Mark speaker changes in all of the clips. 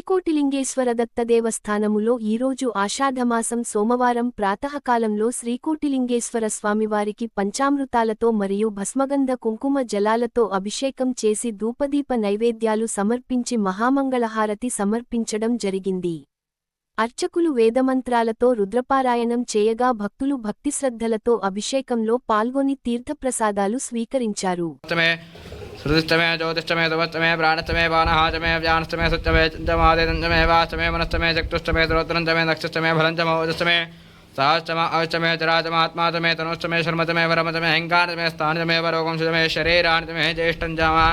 Speaker 1: శ్రీకోటిలింగేశ్వర దత్త దేవస్థానములో ఈరోజు ఆషాఢమాసం సోమవారం ప్రాతఃకాలంలో శ్రీకోటిలింగేశ్వర స్వామివారికి పంచామృతాలతో మరియు భస్మగంధ కుంకుమ జలాలతో అభిషేకం చేసి ధూపదీప నైవేద్యాలు సమర్పించి మహామంగళహారతి సమర్పించడం జరిగింది. అర్చకులు వేదమంత్రాలతో రుద్రపారాయణం చేయగా భక్తులు భక్తిశ్రద్ధలతో అభిషేకంలో పాల్గొని తీర్థప్రసాదాలు స్వీకరించారు.
Speaker 2: श्रुतिष्टमे ज्योतिष्टमे तपस्तमे प्राणस्तमे बाणहाचमे व्यानस्तमे सत्यमे चंचमादितंचमे वास्तमे मनस्तमे चक्षुष्टमे श्रोत्रंचमे नक्षत्रमे फलंचमे ओजस्तमे सहस्रमे अष्टमे चराचमात्मातमे तनुष्टमे शर्मतमे वरमतमे अहंकारतमे स्थानतमे वरोगंशतमे शरीराणतमे ज्येष्ठंचमा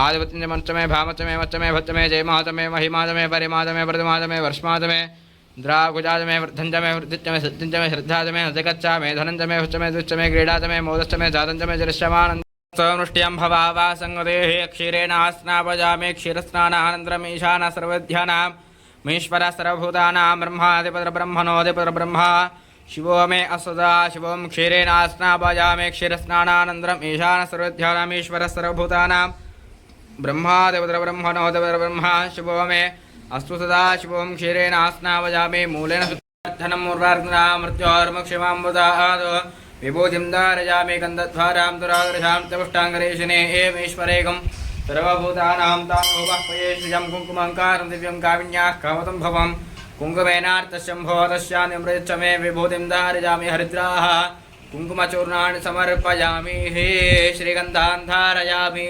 Speaker 2: आदिपत्यंचमस्तमे भामतमे मस्तमे भत्तमे जयमातमे महिमातमे परिमातमे प्रतिमातमे वर्ष्मातमे द्रागुजातमे वृद्धंचमे वृद्धिचमे सिद्धिंचमे श्रद्धातमे हजगच्चामे धनंचमे हुच्चमे दुश्चमे क्रीडातमे मोदस्तमे जातंचमे जरिष्यमानंद स्वनुष्टियं भवावा संगदेहे क्षीरेण स्नापयामि क्षीरस्नानानन्तरम् ईशान सर्वविद्यानां महेश्वर सर्वभूतानां ब्रह्माधिपतिर्ब्रह्मणोऽधिपतिर्ब्रह्मा शिवो मे असदा शिवं क्षीरेण स्नापयामि क्षीरस्नानानन्तरम् ईशान सर्वविद्यानाम् ईश्वर सर्वभूतानां ब्रह्माधिपतिर्ब्रह्मणोऽधिपतिर्ब्रह्मा शिवो मे अस्तु सदा शिवं क्षीरेण स्नापयामि मूलेन धनं मूर्वार्धना मृत्योर्मुक्षिमाम्बुदात् विभूतिं धारयामि गन्धद्वारां दुरादर्शां चपुष्टाङ्गरेशने एवेश्वरेकं सर्वभूतानां तामोपह्वये श्रियं कुङ्कुमङ्कारं दिव्यं काविन्याः कामतं भवं कुङ्कुमेनार्तशम्भो तस्यानिमृच्छ मे विभूतिं धारयामि हरिद्राः कुङ्कुमचूर्णानि समर्पयामि श्रीगन्धान् धारयामि